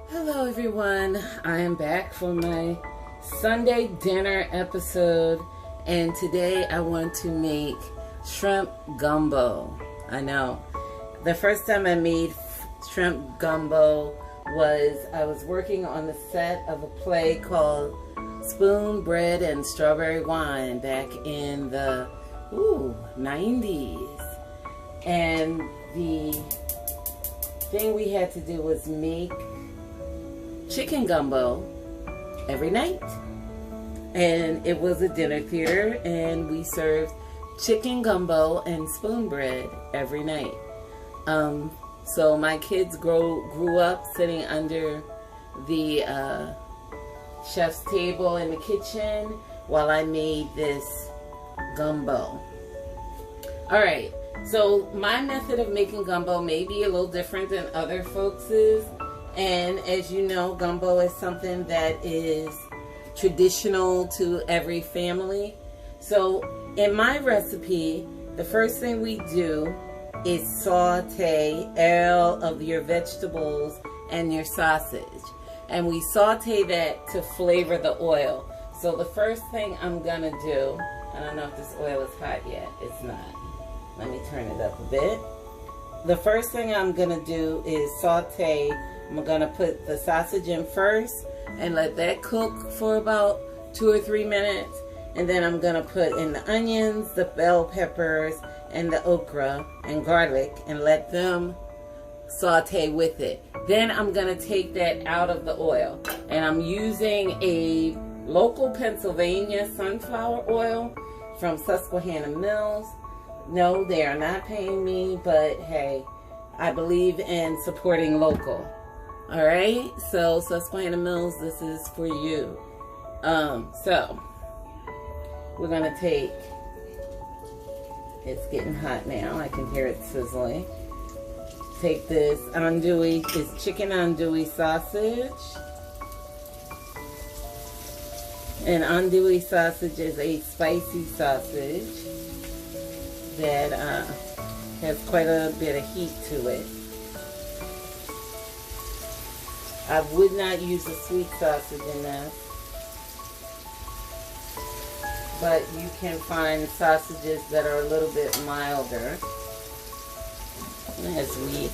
Hello everyone, I am back for my Sunday dinner episode, and today I want to make shrimp gumbo. I know, the first time I made shrimp gumbo was I was working on the set of a play called Spoon, Bread, and Strawberry Wine back in the 90s, and the thing we had to do was make chicken gumbo every night, and it was a dinner theater, and we served chicken gumbo and spoon bread every night. So my kids grew up sitting under the chef's table in the kitchen while I made this gumbo. Alright, so my method of making gumbo may be a little different than other folks's. And as you know, gumbo is something that is traditional to every family. So in my recipe, the first thing we do is saute all of your vegetables and your sausage. And we saute that to flavor the oil. So the first thing I'm gonna do, I don't know if this oil is hot yet, it's not. Let me turn it up a bit. The first thing I'm gonna do is saute. I'm gonna put the sausage in first and let that cook for about 2 or 3 minutes, and then I'm gonna put in the onions, the bell peppers, and the okra and garlic and let them saute with it. Then I'm gonna take that out of the oil, and I'm using a local Pennsylvania sunflower oil from Susquehanna Mills. No, they are not paying me, but hey, I believe in supporting local. Alright, so Susquehanna Mills, this is for you. So we're gonna take, it's getting hot now, I can hear it sizzling. Take this andouille, it's chicken andouille sausage. And andouille sausage is a spicy sausage that has quite a bit of heat to it. I would not use a sweet sausage in this, but you can find sausages that are a little bit milder. As we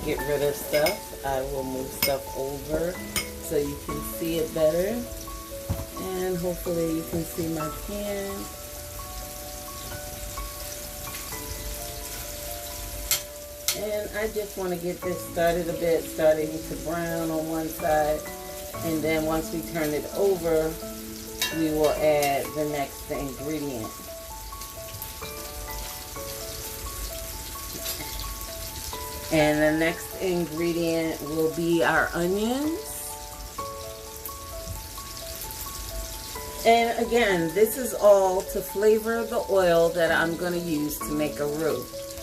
get rid of stuff, I will move stuff over so you can see it better, and hopefully you can see my pan. And I just want to get this started a bit, starting to brown on one side, and then once we turn it over, we will add the next ingredient. And the next ingredient will be our onions. And again, this is all to flavor the oil that I'm going to use to make a roux.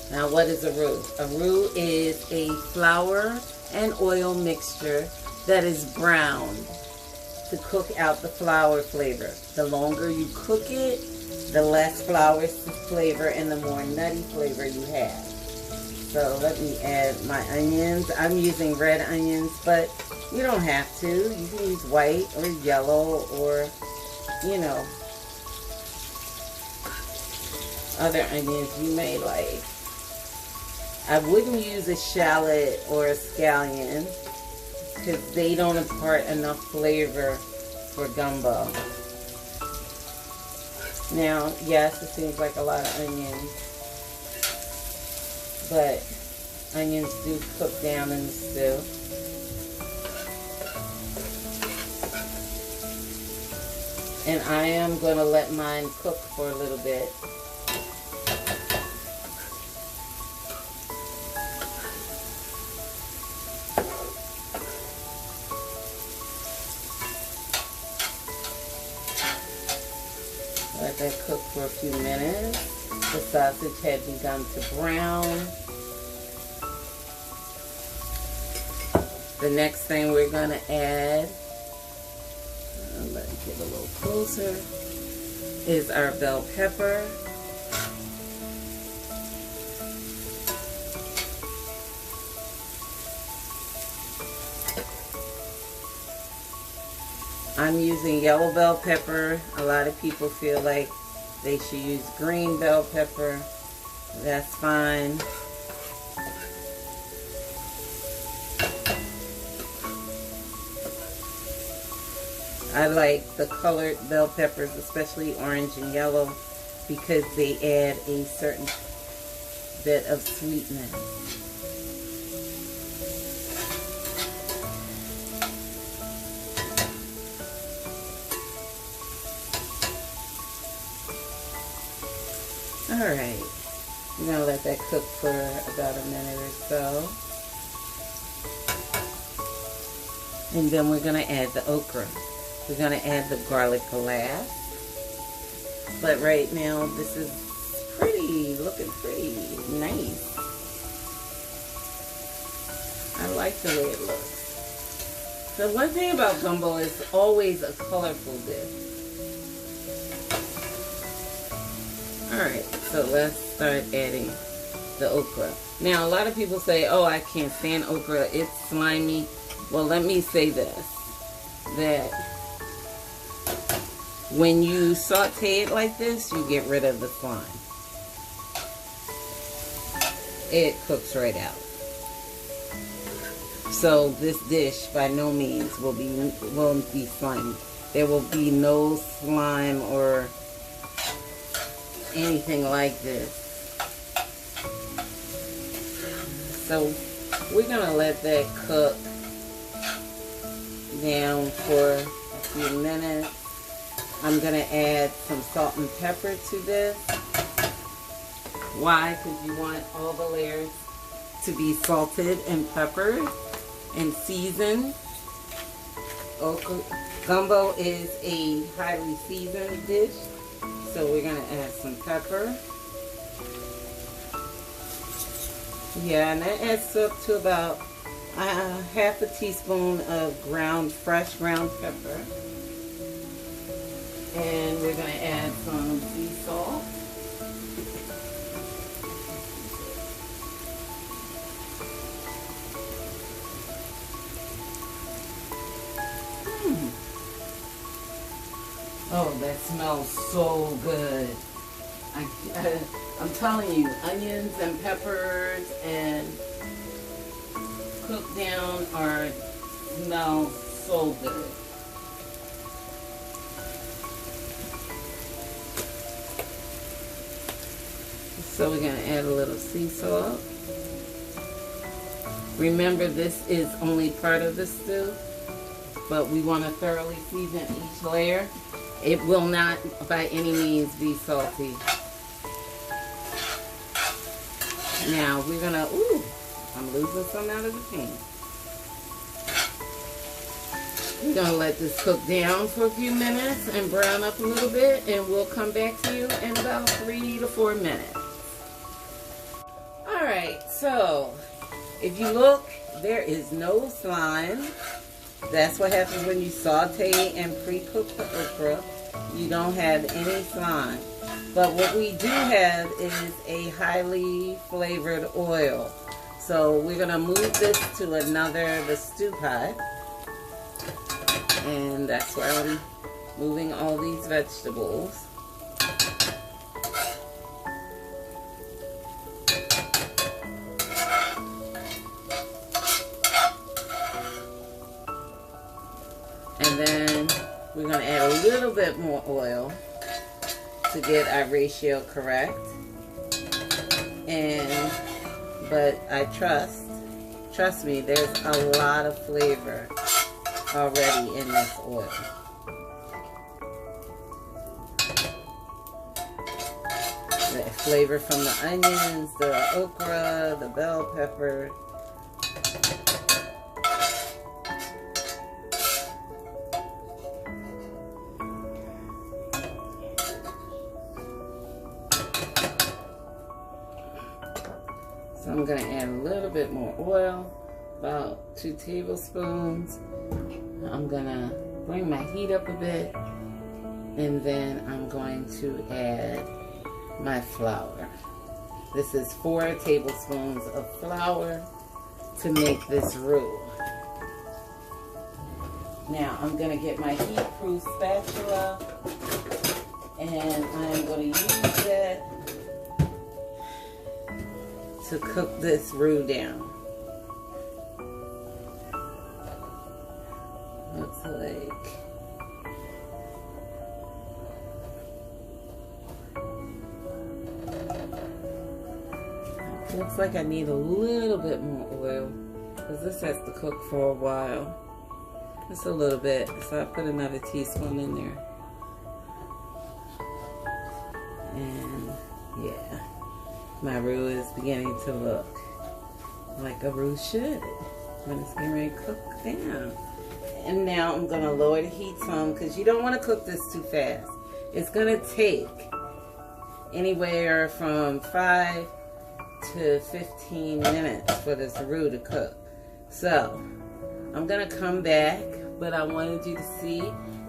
Now, what is a roux? A roux is a flour and oil mixture that is browned to cook out the flour flavor. The longer you cook it, the less flour flavor and the more nutty flavor you have. So let me add my onions. I'm using red onions, but you don't have to. You can use white or yellow or, you know, other onions you may like. I wouldn't use a shallot or a scallion because they don't impart enough flavor for gumbo. Now, yes, it seems like a lot of onions, but onions do cook down in the stew. And I am going to let mine cook for a little bit. Let that cook for a few minutes. The sausage had begun to brown. The next thing we're going to add, let me get a little closer, is our bell pepper. I'm using yellow bell pepper. A lot of people feel like they should use green bell pepper. That's fine. I like the colored bell peppers, especially orange and yellow, because they add a certain bit of sweetness. Alright, we're going to let that cook for about a minute or so. And then we're going to add the okra. We're going to add the garlic last. But right now, this is looking pretty nice. I like the way it looks. The one thing about gumbo is always a colorful dish. Alright, so let's start adding the okra. Now, a lot of people say, oh, I can't stand okra, it's slimy. Well, let me say this, that when you saute it like this, you get rid of the slime. It cooks right out. So this dish by no means won't be slimy. There will be no slime or anything like this. So we're gonna let that cook down for a few minutes. I'm gonna add some salt and pepper to this. Why? Because you want all the layers to be salted and peppered and seasoned. Gumbo is a highly seasoned dish, so we're gonna add some pepper. Yeah, and that adds up to about half a teaspoon of fresh ground pepper. And we're going to add some sea salt. Oh, that smells so good. I'm telling you, onions and peppers and cooked down smell so good. So we're going to add a little sea salt. Remember, this is only part of the stew, but we want to thoroughly season each layer. It will not by any means be salty. Now we're going to, I'm losing some out of the pan. We're going to let this cook down for a few minutes and brown up a little bit, and we'll come back to you in about 3 to 4 minutes. Alright, so if you look, there is no slime. That's what happens when you saute and pre-cook the okra. You don't have any slime. But what we do have is a highly flavored oil. So we're going to move this to the stew pot. And that's why I'm moving all these vegetables. And then we're going to add a little bit more oil to get our ratio correct. But I trust me, there's a lot of flavor already in this oil. The flavor from the onions, the okra, the bell pepper. So I'm going to add a little bit more oil, about 2 tablespoons. I'm going to bring my heat up a bit, and then I'm going to add my flour. This is 4 tablespoons of flour to make this roux. Now I'm going to get my heat-proof spatula, and I'm going to use it to cook this roux down. Looks like I need a little bit more oil because this has to cook for a while. Just a little bit, so I put another teaspoon in there. And yeah, my roux is beginning to look like a roux should when it's getting ready to cook down. And now I'm gonna lower the heat some because you don't want to cook this too fast. It's gonna take anywhere from 5 to 15 minutes for this roux to cook. So I'm gonna come back, but I wanted you to see,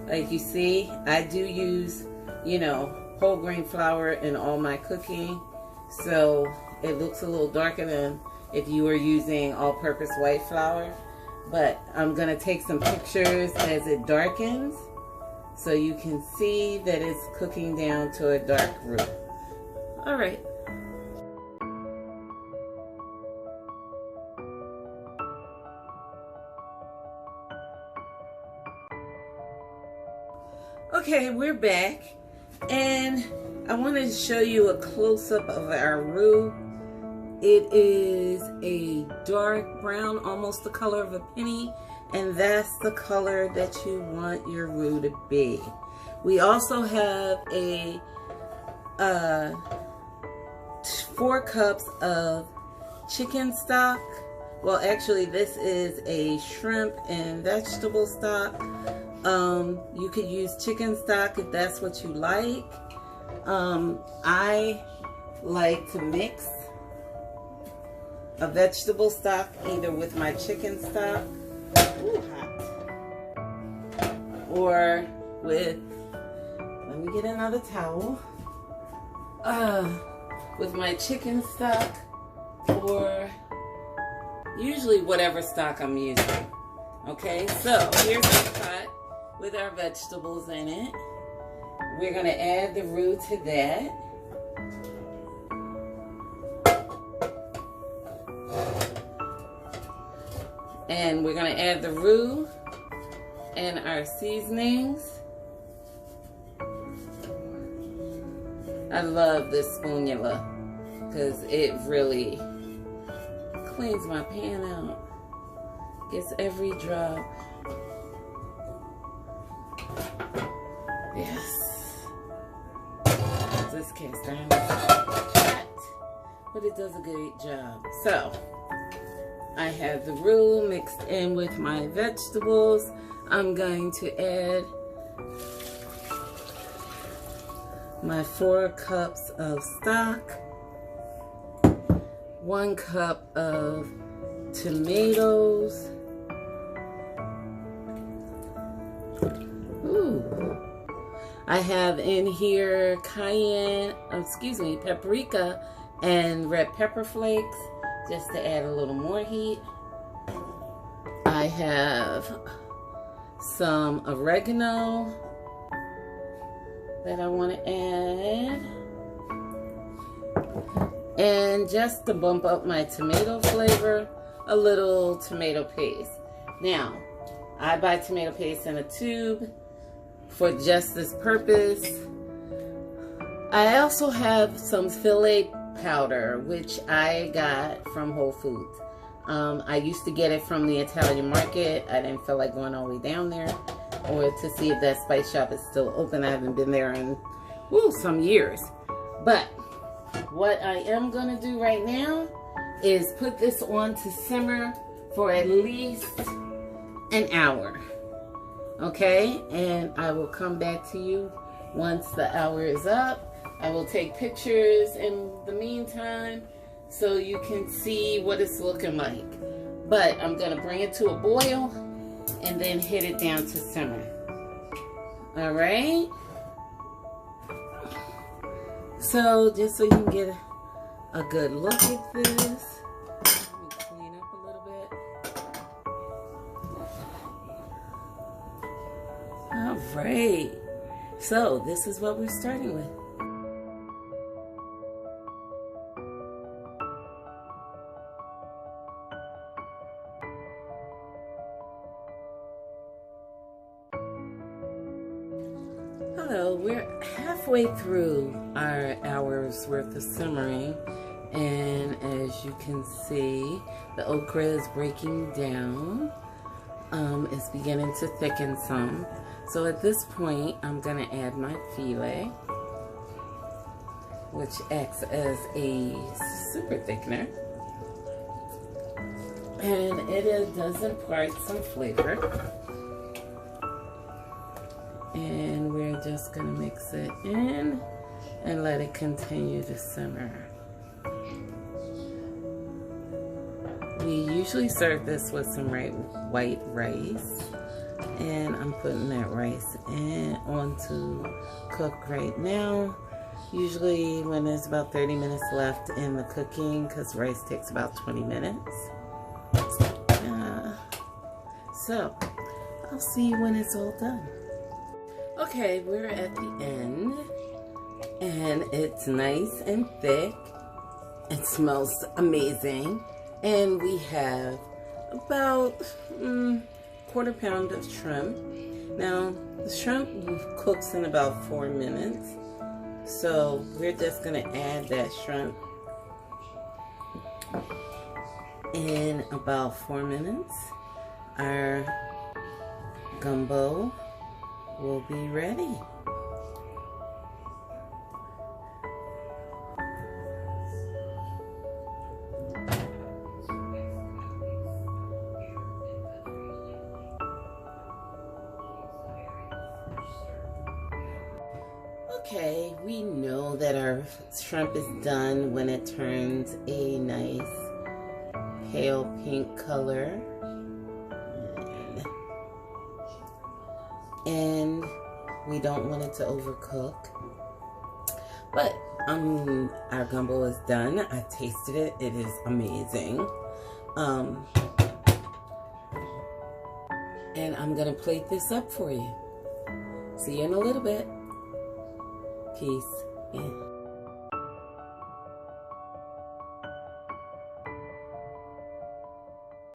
like you see, I do use, you know, whole grain flour in all my cooking, so it looks a little darker than if you were using all-purpose white flour. But I'm gonna take some pictures as it darkens so you can see that it's cooking down to a dark roux. All right. Okay, we're back, and I wanted to show you a close-up of our roux. It is a dark brown, almost the color of a penny, and that's the color that you want your roux to be. We also have a 4 cups of chicken stock. Well, actually, this is a shrimp and vegetable stock. You could use chicken stock if that's what you like. I like to mix a vegetable stock either with my chicken stock, ooh, hot, or with, let me get another towel, with my chicken stock, or usually whatever stock I'm using. Okay, so here's our pot with our vegetables in it. We're gonna add the roux to that. And we're gonna add the roux and our seasonings. I love this spoonula because it really cleans my pan out. Gets every drop. Yes. This cast iron is hot, but it does a great job. So I have the roux mixed in with my vegetables. I'm going to add my 4 cups of stock, 1 cup of tomatoes, I have in here paprika and red pepper flakes, just to add a little more heat. I have some oregano that I want to add. And just to bump up my tomato flavor, a little tomato paste. Now, I buy tomato paste in a tube for just this purpose. I also have some filet powder, which I got from Whole Foods. I used to get it from the Italian market. I didn't feel like going all the way down there or to see if that spice shop is still open. I haven't been there in some years. But what I am going to do right now is put this on to simmer for at least an hour. Okay, and I will come back to you once the hour is up. I will take pictures in the meantime so you can see what it's looking like. But I'm going to bring it to a boil and then hit it down to simmer. All right. So just so you can get a good look at this, let me clean up a little bit. right. So this is what we're starting with. Hello, we're halfway through our hour's worth of simmering, and as you can see, the okra is breaking down. It's beginning to thicken some. So at this point, I'm going to add my filet, which acts as a super thickener. And it does impart some flavor. And we're just going to mix it in and let it continue to simmer. We usually serve this with some white rice, and I'm putting that rice on to cook right now. Usually when there's about 30 minutes left in the cooking, because rice takes about 20 minutes. So I'll see you when it's all done. Okay, we're at the end, and it's nice and thick. It smells amazing. And we have about quarter pound of shrimp. Now, the shrimp cooks in about 4 minutes. So we're just gonna add that shrimp in about 4 minutes. Our gumbo will be ready. Okay, we know that our shrimp is done when it turns a nice pale pink color. And we don't want it to overcook. But our gumbo is done. I tasted it. It is amazing. And I'm gonna plate this up for you. See you in a little bit. Peace.